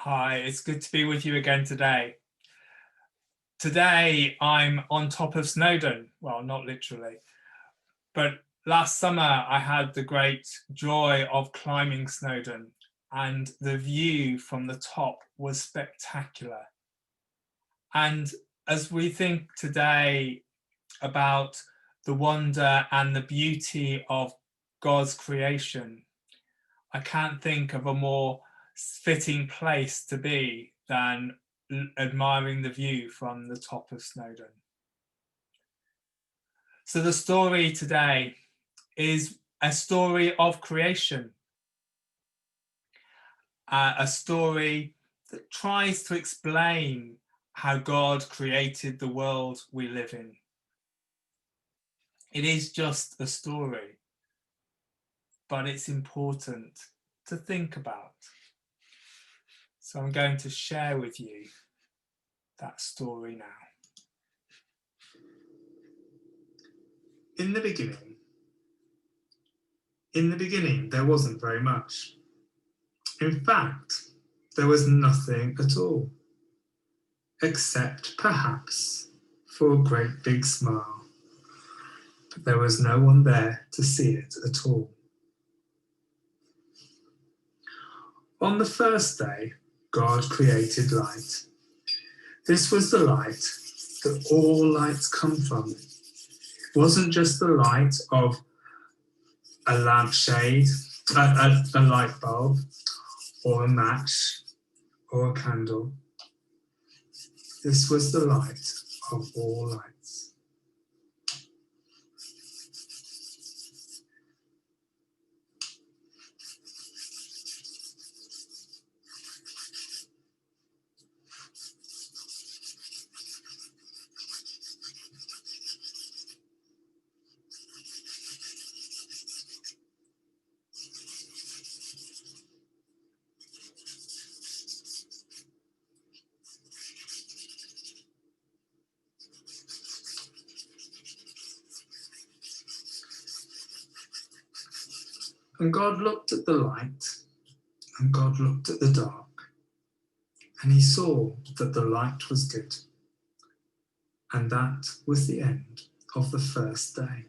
Hi, it's good to be with you again today. Today I'm on top of Snowdon. Well, not literally, but last summer I had the great joy of climbing Snowdon, and the view from the top was spectacular. And as we think today about the wonder and the beauty of God's creation, I can't think of a more fitting place to be than admiring the view from the top of Snowdon. So the story today is a story of creation, a story that tries to explain how God created the world we live in. It is just a story, but it's important to think about. So I'm going to share with you that story now. In the beginning, there wasn't very much. In fact, there was nothing at all, except perhaps for a great big smile. But there was no one there to see it at all. On the first day, God created light. This was the light that all lights come from. It wasn't just the light of a lampshade, a light bulb, or a match, or a candle. This was the light of all lights. And God looked at the light, and God looked at the dark, and he saw that the light was good. And that was the end of the first day.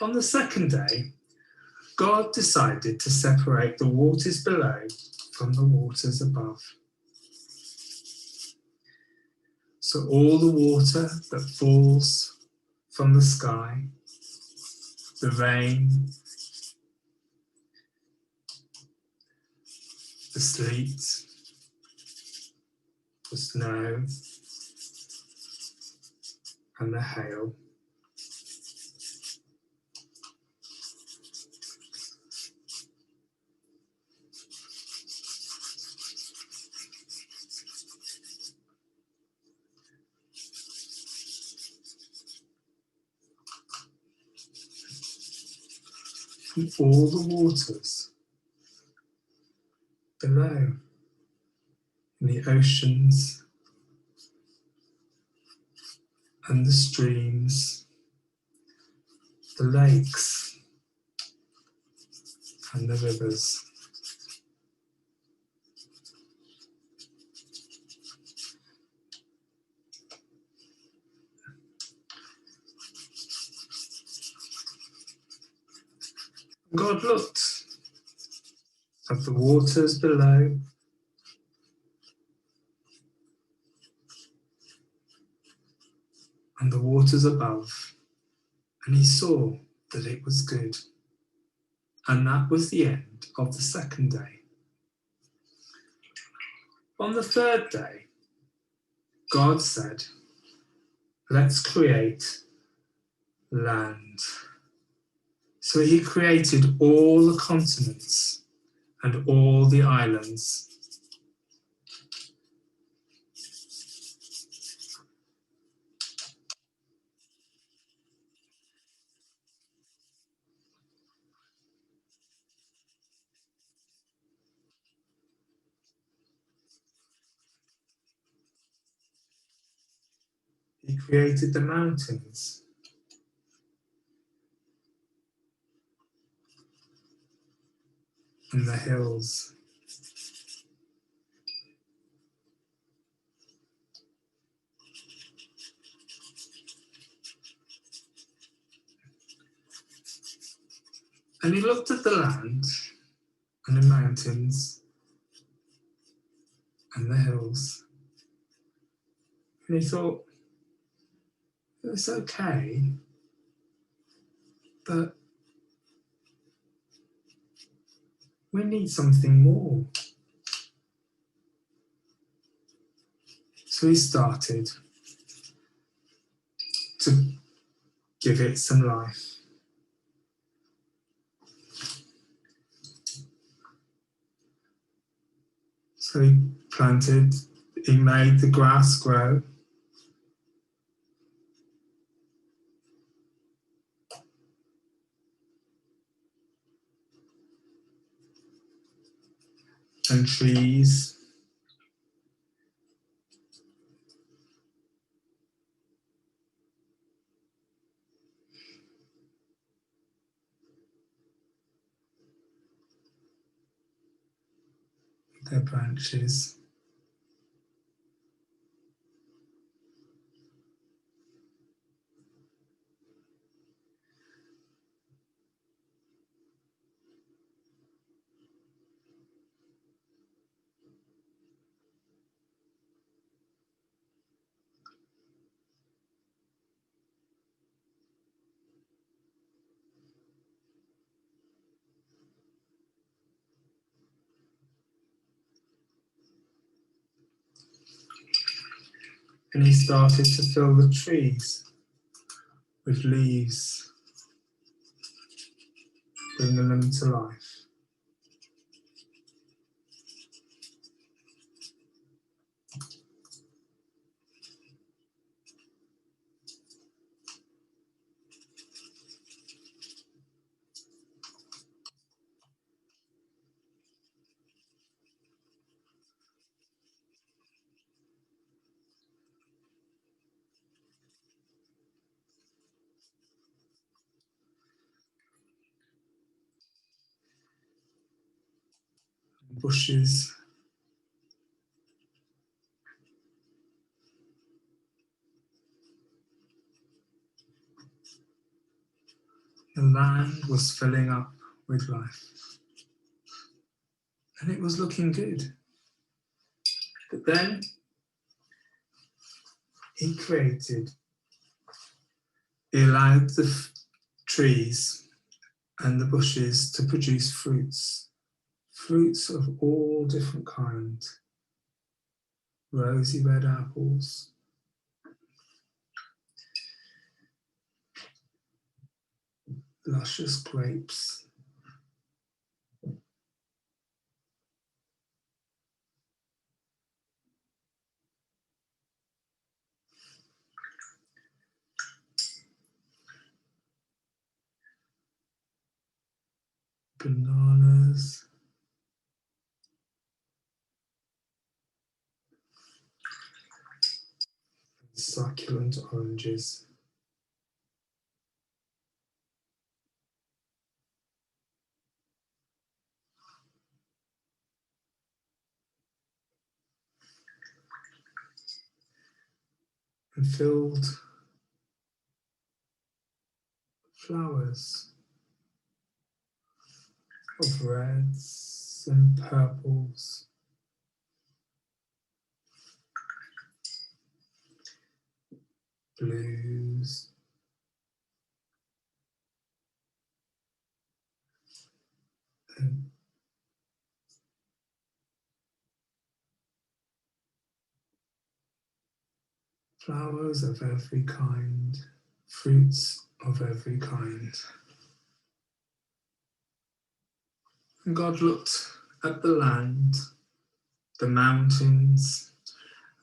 On the second day, God decided to separate the waters below from the waters above. So all the water that falls from the sky, the rain, the sleet, the snow, and the hail, and all the waters below, in the oceans and the streams, the lakes and the rivers. God looked at the waters below and the waters above, and he saw that it was good. And that was the end of the second day. On the third day, God said, "Let's create land." So he created all the continents and all the islands. He created the mountains and the hills. And he looked at the land and the mountains and the hills, and he thought, it's okay, but we need something more. So he started to give it some life. So he planted, he made the grass grow. And trees. Their branches. And he started to fill the trees with leaves, bringing them to life. Bushes. The land was filling up with life. And it was looking good. But then he allowed the trees and the bushes to produce fruits. Fruits of all different kinds. Rosy red apples, luscious grapes, bananas, succulent oranges. And filled flowers of reds and purples, blues, and flowers of every kind, fruits of every kind. And God looked at the land, the mountains,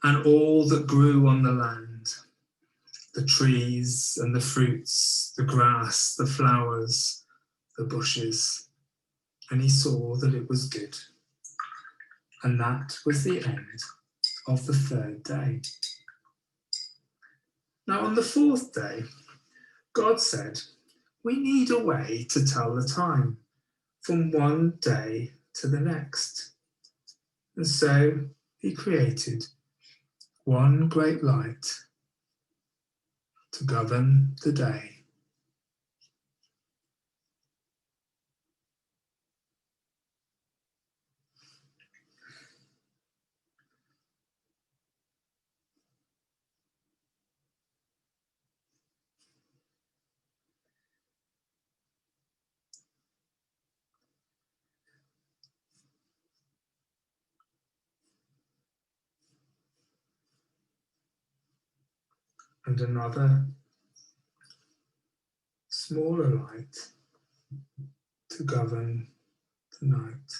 and all that grew on the land, the trees and the fruits, the grass, the flowers, the bushes, and he saw that it was good. And that was the end of the third day. Now on the fourth day, God said, we need a way to tell the time from one day to the next. And so he created one great light to govern the day. and another smaller light to govern the night.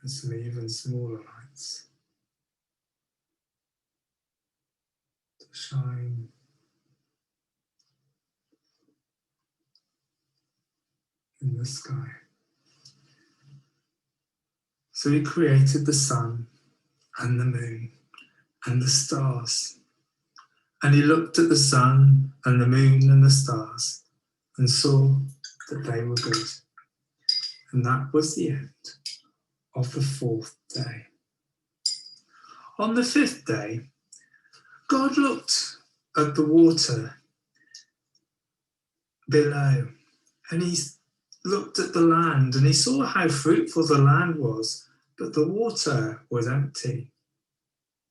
And some even smaller lights to shine in the sky. So he created the sun and the moon and the stars. And he looked at the sun and the moon and the stars and saw that they were good. And that was the end of the fourth day. On the fifth day, God looked at the water below, and he looked at the land, and he saw how fruitful the land was, but the water was empty.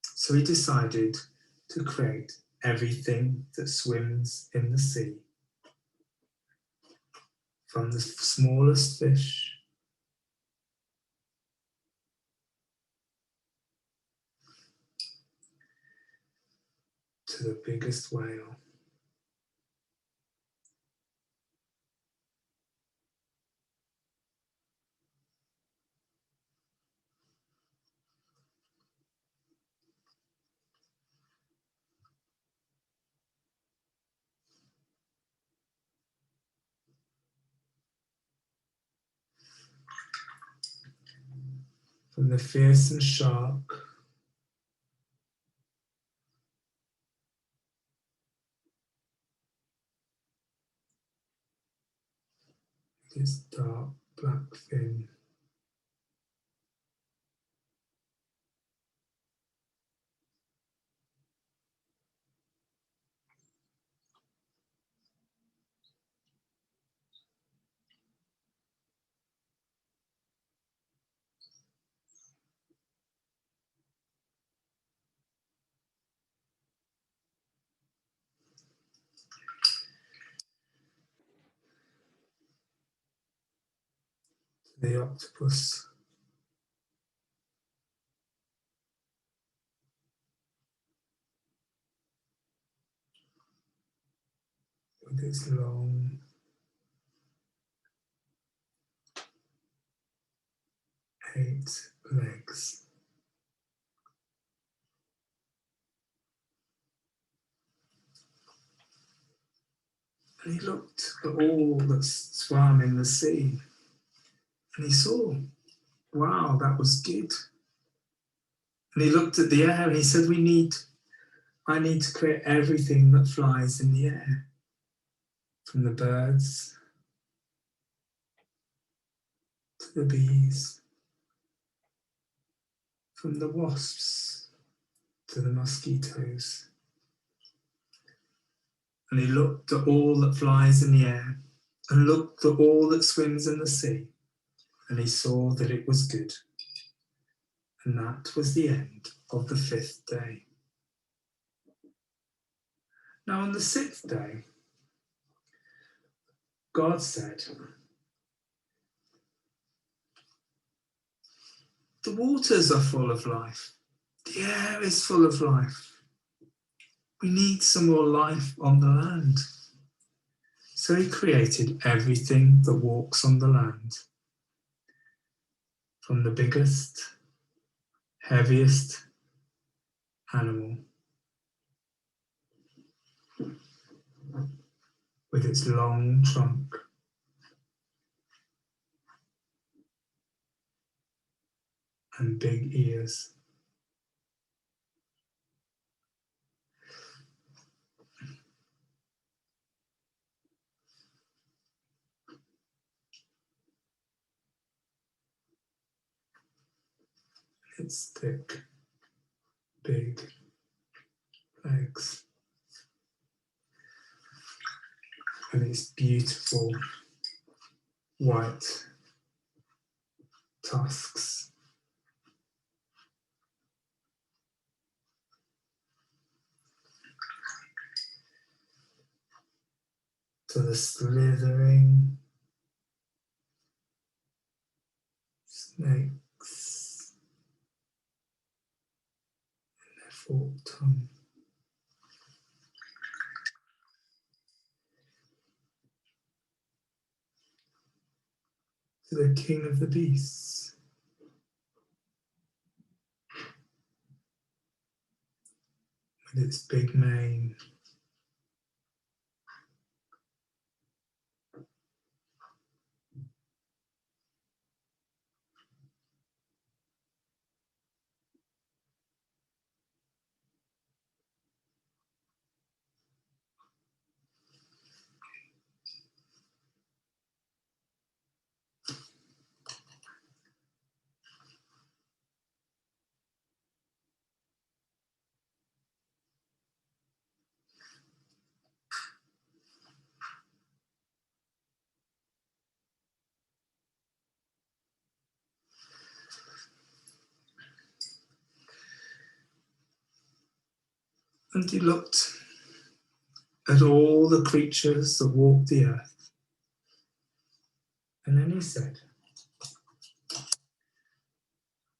So he decided to create everything that swims in the sea, from the smallest fish to the biggest whale. From the fearsome shark with its dark black fin, to the octopus with its long, 8 legs. And he looked at all that swam in the sea, and he saw, wow, that was good. And he looked at the air and he said, I need to create everything that flies in the air, from the birds to the bees, from the wasps to the mosquitoes. And he looked at all that flies in the air and looked at all that swims in the sea, and he saw that it was good. And that was the end of the fifth day. Now on the sixth day, God said, the waters are full of life. The air is full of life. We need some more life on the land. So he created everything that walks on the land, from the biggest, heaviest animal with its long trunk and big ears, its thick, big legs, and its beautiful white tusks. to the slithering snakes in their forked tongue. To the king of the beasts, with its big mane. And he looked at all the creatures that walked the earth. And then he said,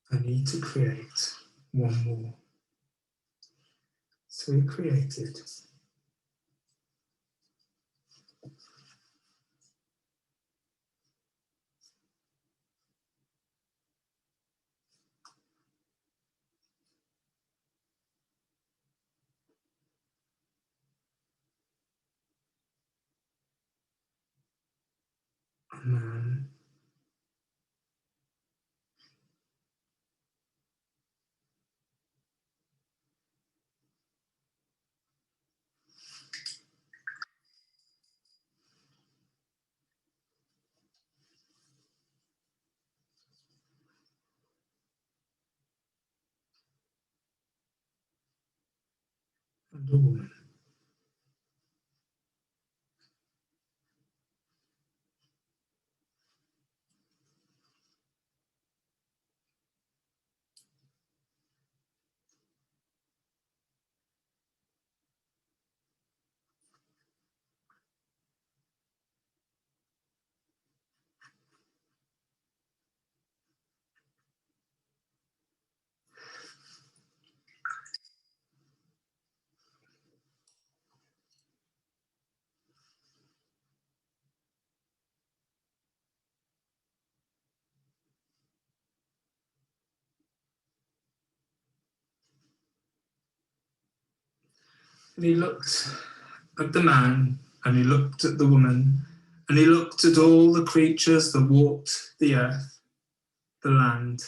I need to create one more. So he created a man and a woman. And he looked at the man, and he looked at the woman, and he looked at all the creatures that walked the earth, the land,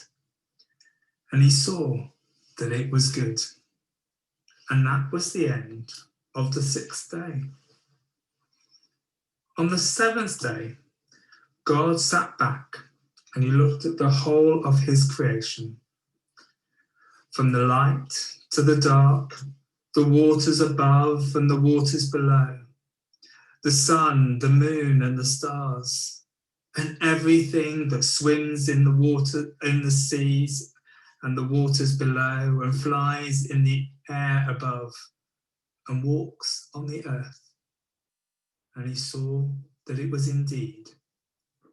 and he saw that it was good. And that was the end of the 6th day. On the 7th day, God sat back and he looked at the whole of his creation, from the light to the dark, the waters above and the waters below, the sun, the moon and the stars, and everything that swims in the water, in the seas and the waters below, and flies in the air above, and walks on the earth. And he saw that it was indeed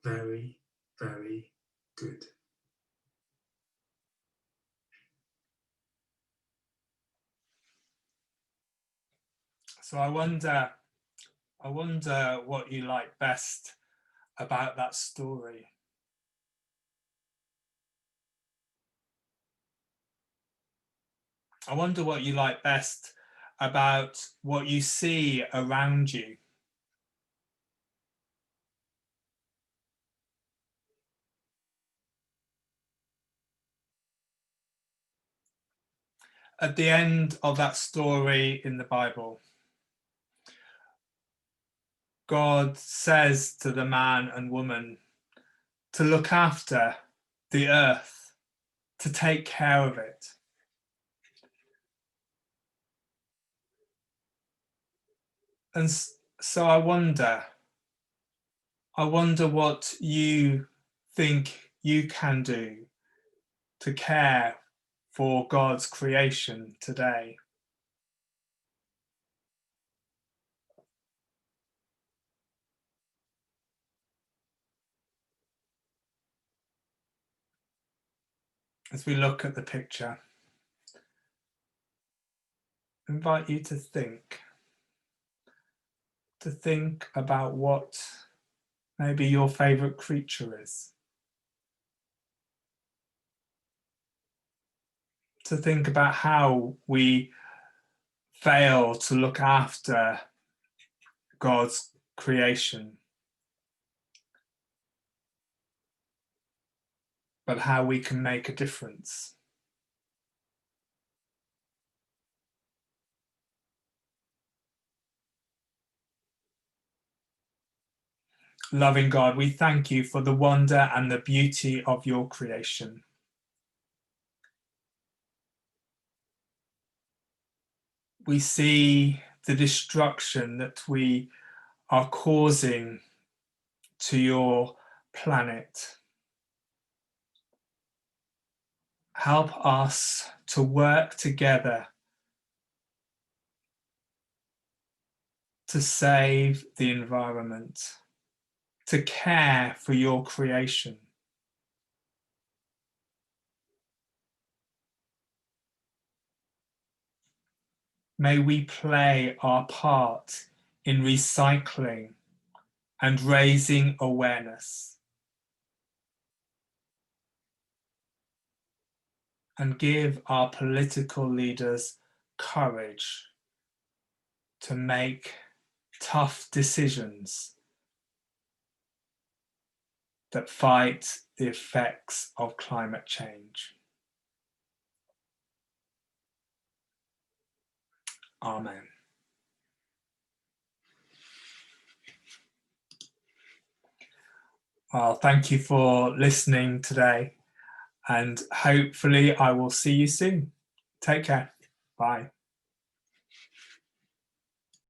very, very good. So I wonder what you like best about that story. I wonder what you like best about what you see around you. At the end of that story in the Bible, God says to the man and woman to look after the earth, to take care of it. And so I wonder what you think you can do to care for God's creation today. as we look at the picture, I invite you to think about what maybe your favorite creature is. To think about how we fail to look after God's creation, but how we can make a difference. Loving God, we thank you for the wonder and the beauty of your creation. We see the destruction that we are causing to your planet. Help us to work together to save the environment, to care for your creation. May we play our part in recycling and raising awareness, and give our political leaders courage to make tough decisions that fight the effects of climate change. Amen. Well, thank you for listening today, and hopefully I will see you soon. Take care. Bye.